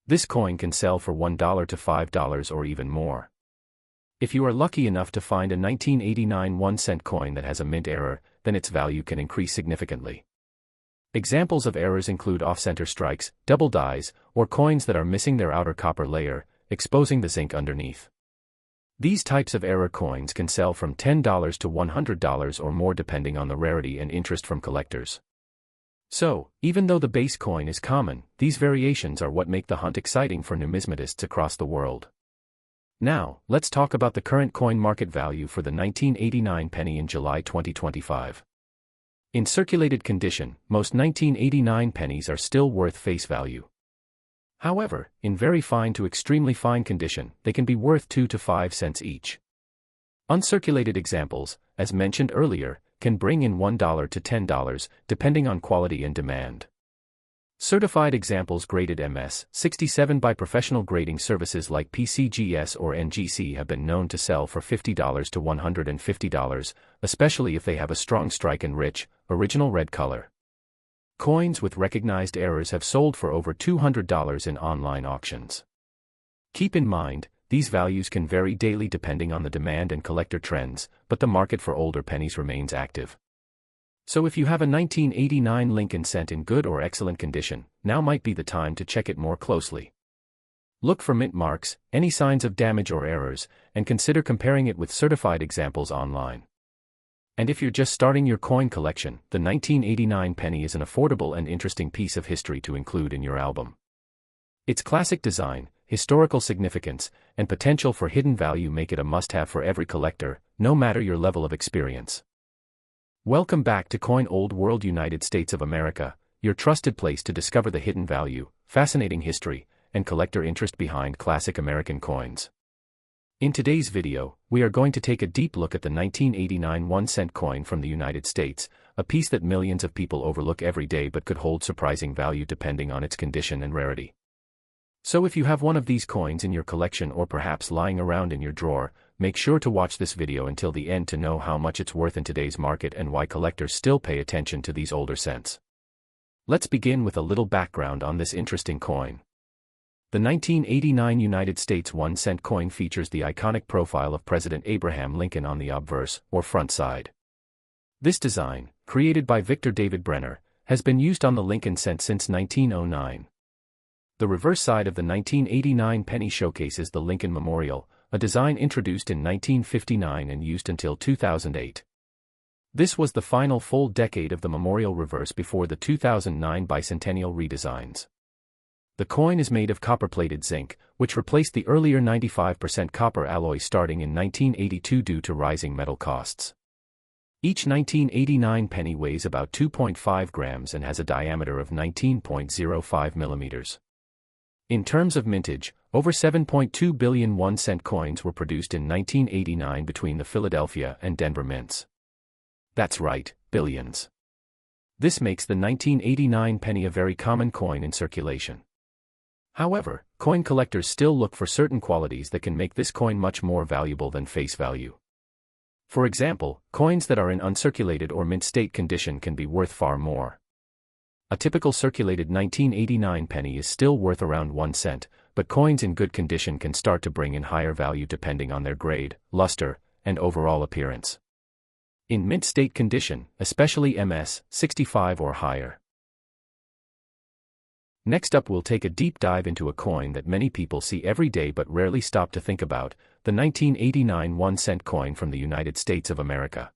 This coin can sell for $1 to $5 or even more. If you are lucky enough to find a 1989 1-cent coin that has a mint error, then its value can increase significantly. Examples of errors include off-center strikes, double dies, or coins that are missing their outer copper layer, exposing the zinc underneath. These types of error coins can sell from $10 to $100 or more depending on the rarity and interest from collectors. So, even though the base coin is common, these variations are what make the hunt exciting for numismatists across the world. Now, let's talk about the current coin market value for the 1989 penny in July 2025. In circulated condition, most 1989 pennies are still worth face value. However, in very fine to extremely fine condition, they can be worth 2 to 5 cents each. Uncirculated examples, as mentioned earlier, can bring in $1 to $10, depending on quality and demand. Certified examples graded MS-67 by professional grading services like PCGS or NGC have been known to sell for $50 to $150, especially if they have a strong strike and rich, original red color. Coins with recognized errors have sold for over $200 in online auctions. Keep in mind, these values can vary daily depending on the demand and collector trends, but the market for older pennies remains active. So if you have a 1989 Lincoln cent in good or excellent condition, now might be the time to check it more closely. Look for mint marks, any signs of damage or errors, and consider comparing it with certified examples online. And if you're just starting your coin collection, the 1989 penny is an affordable and interesting piece of history to include in your album. Its classic design, historical significance, and potential for hidden value make it a must-have for every collector, no matter your level of experience. Welcome back to Coin Old World United States of America, your trusted place to discover the hidden value, fascinating history, and collector interest behind classic American coins. In today's video, we are going to take a deep look at the 1989 1-cent coin from the United States, a piece that millions of people overlook every day but could hold surprising value depending on its condition and rarity. So if you have one of these coins in your collection or perhaps lying around in your drawer, make sure to watch this video until the end to know how much it's worth in today's market and why collectors still pay attention to these older cents. Let's begin with a little background on this interesting coin. The 1989 United States 1-cent coin features the iconic profile of President Abraham Lincoln on the obverse, or front side. This design, created by Victor David Brenner, has been used on the Lincoln cent since 1909. The reverse side of the 1989 penny showcases the Lincoln Memorial, a design introduced in 1959 and used until 2008. This was the final full decade of the memorial reverse before the 2009 bicentennial redesigns. The coin is made of copper-plated zinc, which replaced the earlier 95% copper alloy starting in 1982 due to rising metal costs. Each 1989 penny weighs about 2.5 grams and has a diameter of 19.05 millimeters. In terms of mintage, over 7.2 billion 1-cent coins were produced in 1989 between the Philadelphia and Denver mints. That's right, billions. This makes the 1989 penny a very common coin in circulation. However, coin collectors still look for certain qualities that can make this coin much more valuable than face value. For example, coins that are in uncirculated or mint state condition can be worth far more. A typical circulated 1989 penny is still worth around 1 cent, but coins in good condition can start to bring in higher value depending on their grade, luster, and overall appearance. In mint state condition, especially MS-65 or higher. Next up, we'll take a deep dive into a coin that many people see every day but rarely stop to think about, the 1989 1-cent coin from the United States of America.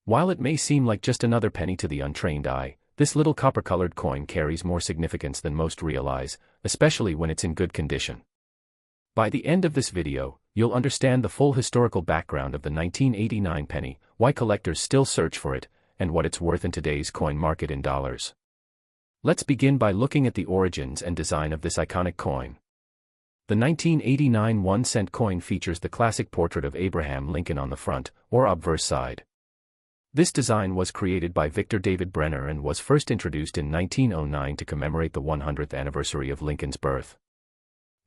While it may seem like just another penny to the untrained eye, this little copper-colored coin carries more significance than most realize, especially when it's in good condition. By the end of this video, you'll understand the full historical background of the 1989 penny, why collectors still search for it, and what it's worth in today's coin market in dollars. Let's begin by looking at the origins and design of this iconic coin. The 1989 1-cent coin features the classic portrait of Abraham Lincoln on the front, or obverse side. This design was created by Victor David Brenner and was first introduced in 1909 to commemorate the 100th anniversary of Lincoln's birth.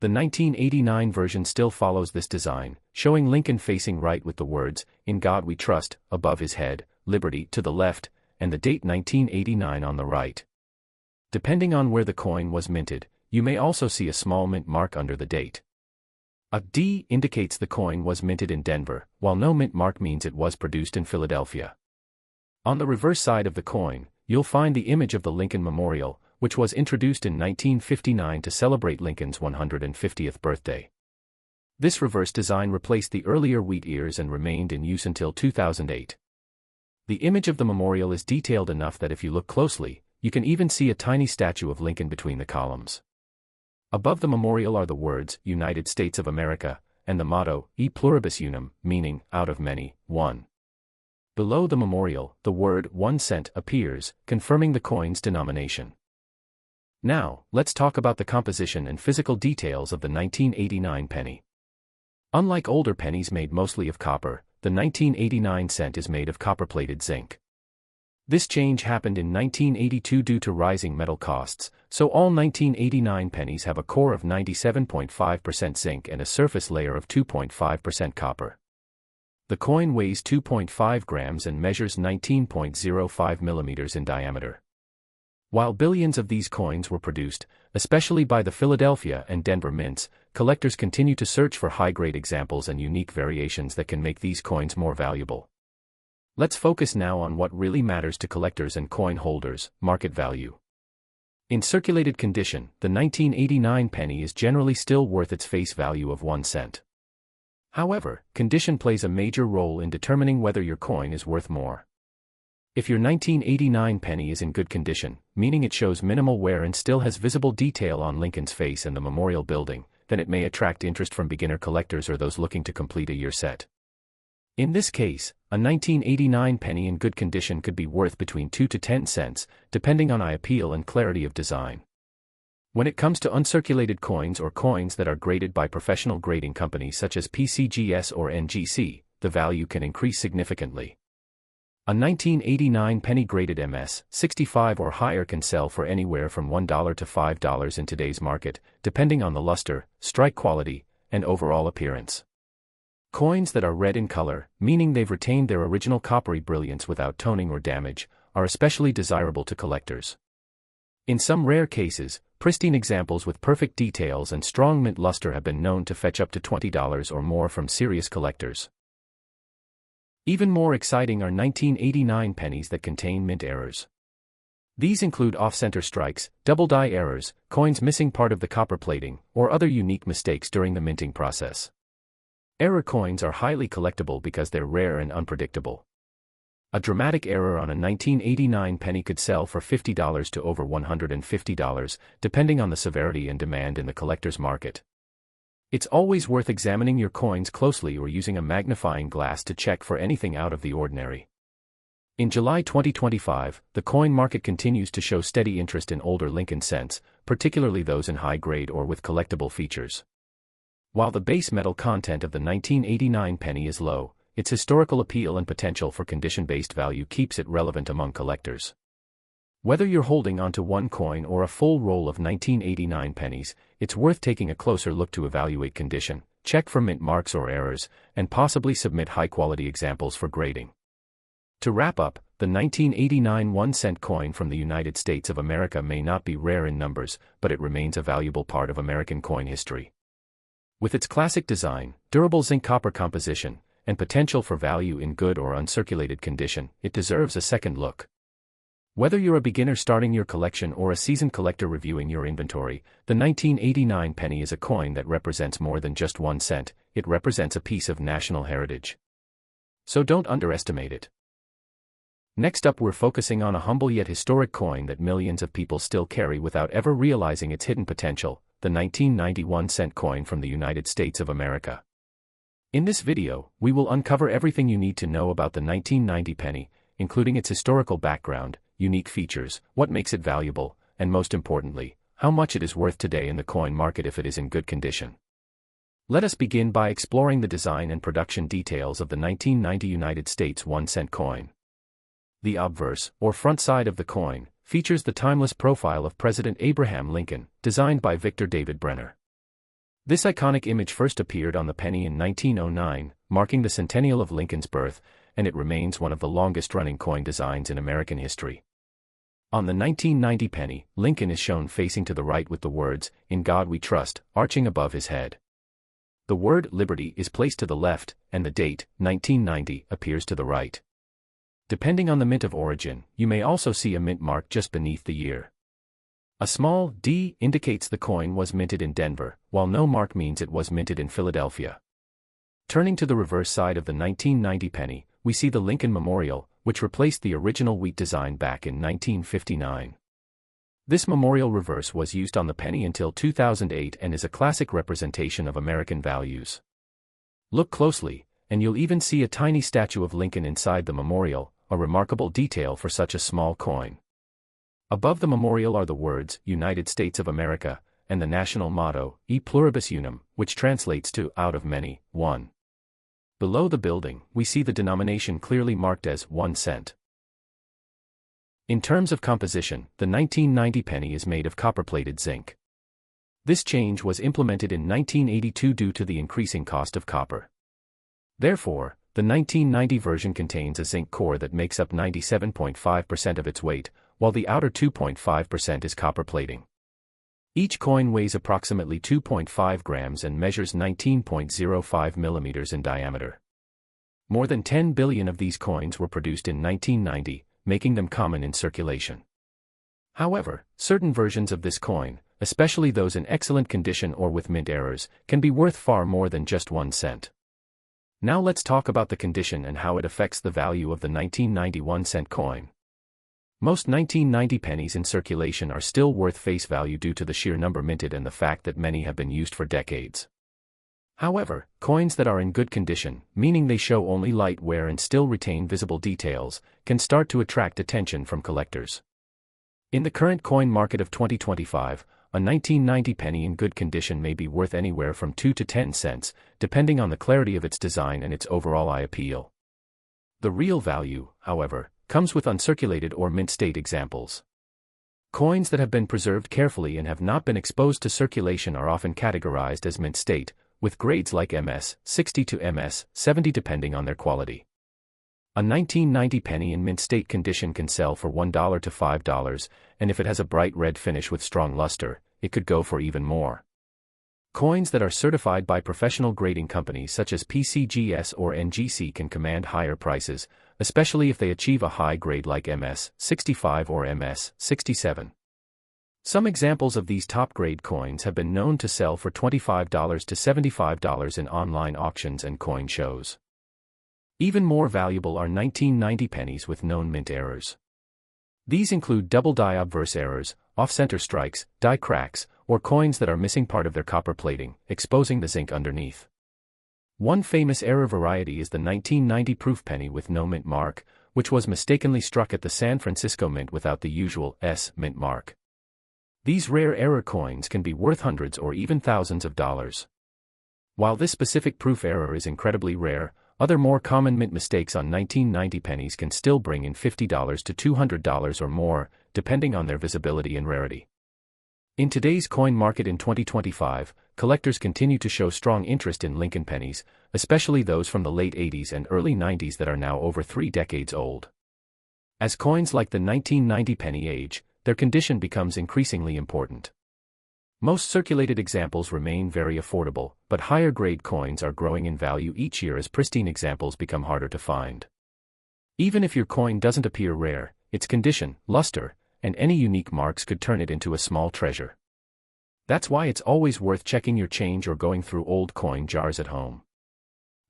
The 1989 version still follows this design, showing Lincoln facing right with the words, "In God We Trust," above his head, "Liberty" to the left, and the date 1989 on the right. Depending on where the coin was minted, You may also see a small mint mark under the date. A D indicates the coin was minted in Denver, while no mint mark means it was produced in Philadelphia. On the reverse side of the coin, you'll find the image of the Lincoln Memorial, which was introduced in 1959 to celebrate Lincoln's 150th birthday. This reverse design replaced the earlier wheat ears and remained in use until 2008. The image of the memorial is detailed enough that if you look closely, you can even see a tiny statue of Lincoln between the columns. Above the memorial are the words, United States of America, and the motto, E pluribus unum, meaning, out of many, one. Below the memorial, the word 1 cent appears, confirming the coin's denomination. Now, let's talk about the composition and physical details of the 1989 penny. Unlike older pennies made mostly of copper, the 1989 cent is made of copper-plated zinc. This change happened in 1982 due to rising metal costs, so all 1989 pennies have a core of 97.5% zinc and a surface layer of 2.5% copper. The coin weighs 2.5 grams and measures 19.05 millimeters in diameter. While billions of these coins were produced, especially by the Philadelphia and Denver mints, collectors continue to search for high-grade examples and unique variations that can make these coins more valuable. Let's focus now on what really matters to collectors and coin holders: market value. In circulated condition, the 1989 penny is generally still worth its face value of 1 cent. However, condition plays a major role in determining whether your coin is worth more. If your 1989 penny is in good condition, meaning it shows minimal wear and still has visible detail on Lincoln's face and the memorial building, then it may attract interest from beginner collectors or those looking to complete a year set. In this case, a 1989 penny in good condition could be worth between 2 to 10 cents, depending on eye appeal and clarity of design. When it comes to uncirculated coins or coins that are graded by professional grading companies such as PCGS or NGC, the value can increase significantly. A 1989 penny graded MS 65 or higher can sell for anywhere from $1 to $5 in today's market, depending on the luster, strike quality, and overall appearance. Coins that are red in color, meaning they've retained their original coppery brilliance without toning or damage, are especially desirable to collectors. In some rare cases, pristine examples with perfect details and strong mint luster have been known to fetch up to $20 or more from serious collectors. Even more exciting are 1989 pennies that contain mint errors. These include off-center strikes, double die errors, coins missing part of the copper plating, or other unique mistakes during the minting process. Error coins are highly collectible because they're rare and unpredictable. A dramatic error on a 1989 penny could sell for $50 to over $150, depending on the severity and demand in the collector's market. It's always worth examining your coins closely or using a magnifying glass to check for anything out of the ordinary. In July 2025, the coin market continues to show steady interest in older Lincoln cents, particularly those in high grade or with collectible features. While the base metal content of the 1989 penny is low, its historical appeal and potential for condition-based value keeps it relevant among collectors. Whether you're holding onto one coin or a full roll of 1989 pennies, it's worth taking a closer look to evaluate condition, check for mint marks or errors, and possibly submit high-quality examples for grading. To wrap up, the 1989 1-cent coin from the United States of America may not be rare in numbers, but it remains a valuable part of American coin history. With its classic design, durable zinc-copper composition, and potential for value in good or uncirculated condition, it deserves a second look. Whether you're a beginner starting your collection or a seasoned collector reviewing your inventory, the 1989 penny is a coin that represents more than just 1 cent, it represents a piece of national heritage. So don't underestimate it. Next up, we're focusing on a humble yet historic coin that millions of people still carry without ever realizing its hidden potential, the 1991 cent coin from the United States of America. In this video, we will uncover everything you need to know about the 1990 penny, including its historical background, unique features, what makes it valuable, and most importantly, how much it is worth today in the coin market if it is in good condition. Let us begin by exploring the design and production details of the 1990 United States 1-cent coin. The obverse, or front side of the coin, features the timeless profile of President Abraham Lincoln, designed by Victor David Brenner. This iconic image first appeared on the penny in 1909, marking the centennial of Lincoln's birth, and it remains one of the longest-running coin designs in American history. On the 1990 penny, Lincoln is shown facing to the right with the words, "In God We Trust," arching above his head. The word "Liberty" is placed to the left, and the date, 1990, appears to the right. Depending on the mint of origin, you may also see a mint mark just beneath the year. A small D indicates the coin was minted in Denver, while no mark means it was minted in Philadelphia. Turning to the reverse side of the 1990 penny, we see the Lincoln Memorial, which replaced the original wheat design back in 1959. This memorial reverse was used on the penny until 2008 and is a classic representation of American values. Look closely, and you'll even see a tiny statue of Lincoln inside the memorial, a remarkable detail for such a small coin. Above the memorial are the words, "United States of America," and the national motto, "E pluribus unum," which translates to, "out of many, one." Below the building, we see the denomination clearly marked as 1 cent. In terms of composition, the 1990 penny is made of copper-plated zinc. This change was implemented in 1982 due to the increasing cost of copper. Therefore, the 1990 version contains a zinc core that makes up 97.5% of its weight, while the outer 2.5% is copper plating. Each coin weighs approximately 2.5 grams and measures 19.05 millimeters in diameter. More than 10 billion of these coins were produced in 1990, making them common in circulation. However, certain versions of this coin, especially those in excellent condition or with mint errors, can be worth far more than just 1 cent. Now let's talk about the condition and how it affects the value of the 1990 1-cent coin. Most 1990 pennies in circulation are still worth face value due to the sheer number minted and the fact that many have been used for decades. However, coins that are in good condition, meaning they show only light wear and still retain visible details, can start to attract attention from collectors. In the current coin market of 2025, a 1990 penny in good condition may be worth anywhere from 2 to 10 cents, depending on the clarity of its design and its overall eye appeal. The real value, however, comes with uncirculated or mint state examples. Coins that have been preserved carefully and have not been exposed to circulation are often categorized as mint state, with grades like MS 60 to MS 70 depending on their quality. A 1990 penny in mint state condition can sell for $1 to $5, and if it has a bright red finish with strong luster, it could go for even more. Coins that are certified by professional grading companies such as PCGS or NGC can command higher prices, especially if they achieve a high grade like MS 65 or MS 67. Some examples of these top-grade coins have been known to sell for $25 to $75 in online auctions and coin shows. Even more valuable are 1990 pennies with known mint errors. These include double die obverse errors, off-center strikes, die cracks, or coins that are missing part of their copper plating, exposing the zinc underneath. One famous error variety is the 1990 proof penny with no mint mark, which was mistakenly struck at the San Francisco Mint without the usual S mint mark. These rare error coins can be worth hundreds or even thousands of dollars. While this specific proof error is incredibly rare, other more common mint mistakes on 1990 pennies can still bring in $50 to $200 or more, depending on their visibility and rarity. In today's coin market in 2025, collectors continue to show strong interest in Lincoln pennies, especially those from the late 80s and early 90s that are now over 3 decades old. As coins like the 1990 penny age, their condition becomes increasingly important. Most circulated examples remain very affordable, but higher-grade coins are growing in value each year as pristine examples become harder to find. Even if your coin doesn't appear rare, its condition, luster, and any unique marks could turn it into a small treasure. That's why it's always worth checking your change or going through old coin jars at home.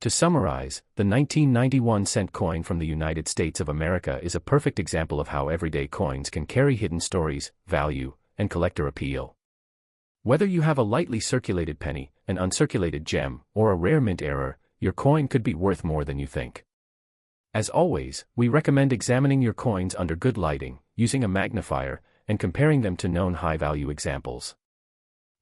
To summarize, the 1991 cent coin from the United States of America is a perfect example of how everyday coins can carry hidden stories, value, and collector appeal. Whether you have a lightly circulated penny, an uncirculated gem, or a rare mint error, your coin could be worth more than you think. As always, we recommend examining your coins under good lighting, using a magnifier, and comparing them to known high-value examples.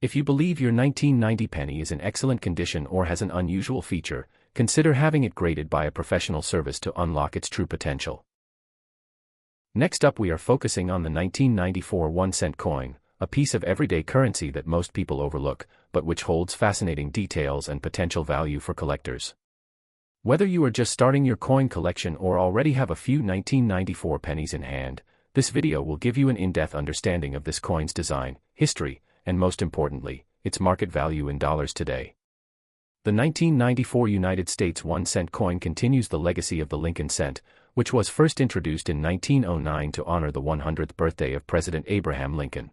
If you believe your 1990 penny is in excellent condition or has an unusual feature, consider having it graded by a professional service to unlock its true potential. Next up, we are focusing on the 1994 1-cent coin, a piece of everyday currency that most people overlook, but which holds fascinating details and potential value for collectors. Whether you are just starting your coin collection or already have a few 1994 pennies in hand, this video will give you an in-depth understanding of this coin's design, history, and most importantly, its market value in dollars today. The 1994 United States 1-cent coin continues the legacy of the Lincoln cent, which was first introduced in 1909 to honor the 100th birthday of President Abraham Lincoln.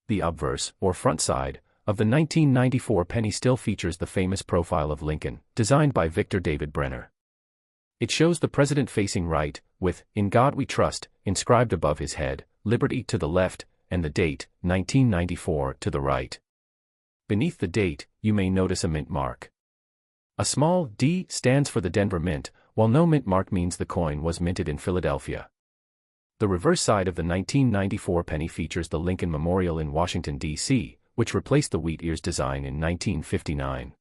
The obverse, or front side, of the 1994 penny still features the famous profile of Lincoln, designed by Victor David Brenner. It shows the president facing right, with, "In God We Trust," inscribed above his head, "Liberty" to the left, and the date, 1994, to the right. Beneath the date, you may notice a mint mark. A small D stands for the Denver Mint, while no mint mark means the coin was minted in Philadelphia. The reverse side of the 1994 penny features the Lincoln Memorial in Washington, D.C., which replaced the wheat ears design in 1959.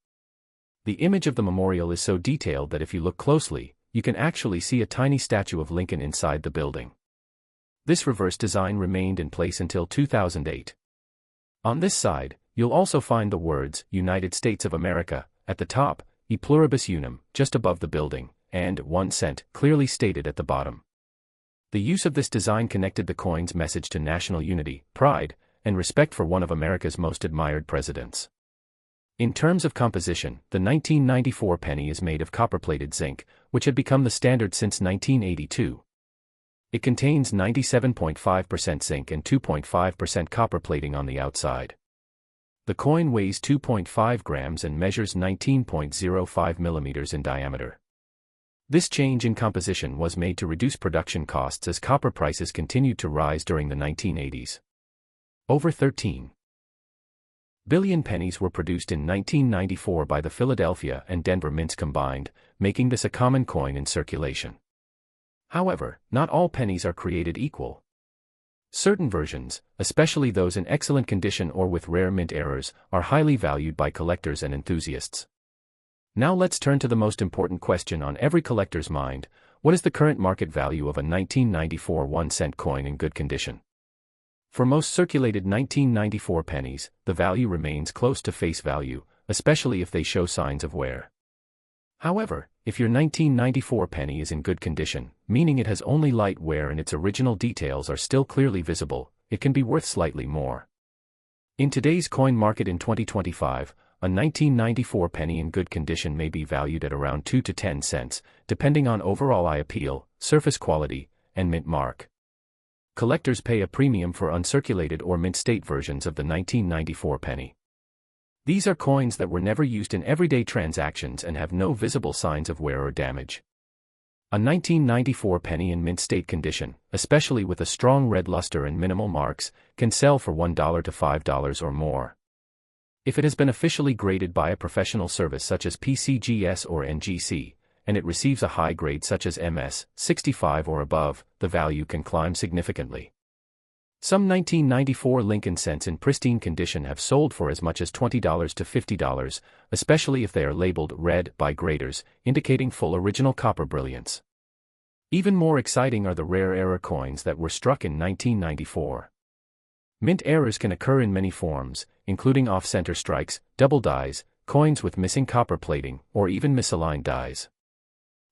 The image of the memorial is so detailed that if you look closely, you can actually see a tiny statue of Lincoln inside the building. This reverse design remained in place until 2008. On this side, you'll also find the words, United States of America, at the top, E pluribus unum, just above the building, and 1 cent, clearly stated at the bottom. The use of this design connected the coin's message to national unity, pride, and respect for one of America's most admired presidents. In terms of composition, the 1994 penny is made of copper-plated zinc, which had become the standard since 1982. It contains 97.5% zinc and 2.5% copper plating on the outside. The coin weighs 2.5 grams and measures 19.05 millimeters in diameter. This change in composition was made to reduce production costs as copper prices continued to rise during the 1980s. Over 13 billion pennies were produced in 1994 by the Philadelphia and Denver mints combined, making this a common coin in circulation. However, not all pennies are created equal. Certain versions, especially those in excellent condition or with rare mint errors, are highly valued by collectors and enthusiasts. Now let's turn to the most important question on every collector's mind: what is the current market value of a 1994 1-cent coin in good condition? For most circulated 1994 pennies, the value remains close to face value, especially if they show signs of wear. However, if your 1994 penny is in good condition, meaning it has only light wear and its original details are still clearly visible, it can be worth slightly more. In today's coin market in 2025, a 1994 penny in good condition may be valued at around 2 to 10 cents, depending on overall eye appeal, surface quality, and mint mark. Collectors pay a premium for uncirculated or mint state versions of the 1994 penny. These are coins that were never used in everyday transactions and have no visible signs of wear or damage. A 1994 penny in mint state condition, especially with a strong red luster and minimal marks, can sell for $1 to $5 or more. If it has been officially graded by a professional service such as PCGS or NGC, and it receives a high grade such as MS, 65 or above, the value can climb significantly. Some 1994 Lincoln cents in pristine condition have sold for as much as $20 to $50, especially if they are labeled red by graders, indicating full original copper brilliance. Even more exciting are the rare error coins that were struck in 1994. Mint errors can occur in many forms, including off-center strikes, double dies, coins with missing copper plating, or even misaligned dies.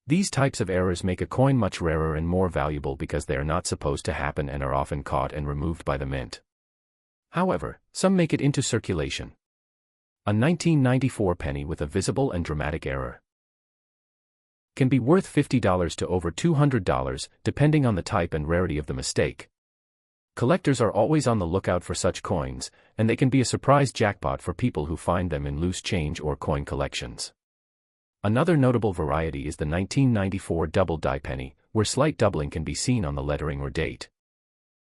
These types of errors make a coin much rarer and more valuable because they are not supposed to happen and are often caught and removed by the mint. However, some make it into circulation. A 1994 penny with a visible and dramatic error can be worth $50 to over $200, depending on the type and rarity of the mistake. Collectors are always on the lookout for such coins, and they can be a surprise jackpot for people who find them in loose change or coin collections. Another notable variety is the 1994 double die penny, where slight doubling can be seen on the lettering or date.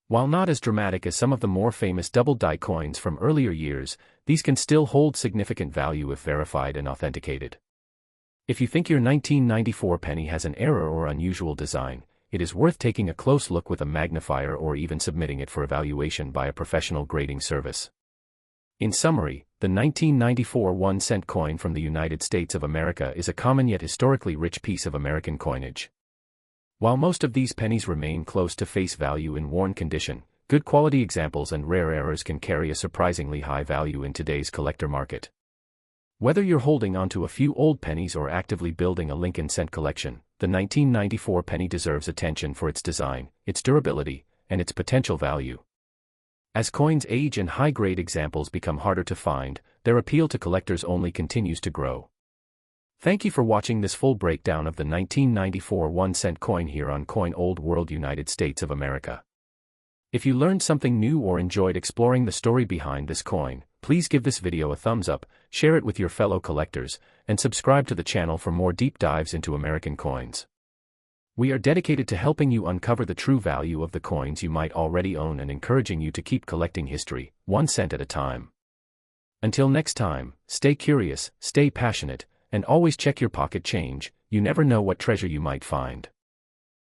While not as dramatic as some of the more famous double die coins from earlier years, these can still hold significant value if verified and authenticated. If you think your 1994 penny has an error or unusual design, it is worth taking a close look with a magnifier or even submitting it for evaluation by a professional grading service. In summary, the 1994 1-cent coin from the United States of America is a common yet historically rich piece of American coinage. While most of these pennies remain close to face value in worn condition, good quality examples and rare errors can carry a surprisingly high value in today's collector market. Whether you're holding onto a few old pennies or actively building a Lincoln cent collection, the 1994 penny deserves attention for its design, its durability, and its potential value. As coins age and high-grade examples become harder to find, their appeal to collectors only continues to grow. Thank you for watching this full breakdown of the 1994 1-cent coin here on Coin Old World, United States of America. If you learned something new or enjoyed exploring the story behind this coin, please give this video a thumbs up, share it with your fellow collectors, and subscribe to the channel for more deep dives into American coins. We are dedicated to helping you uncover the true value of the coins you might already own and encouraging you to keep collecting history, 1 cent at a time. Until next time, stay curious, stay passionate, and always check your pocket change. You never know what treasure you might find.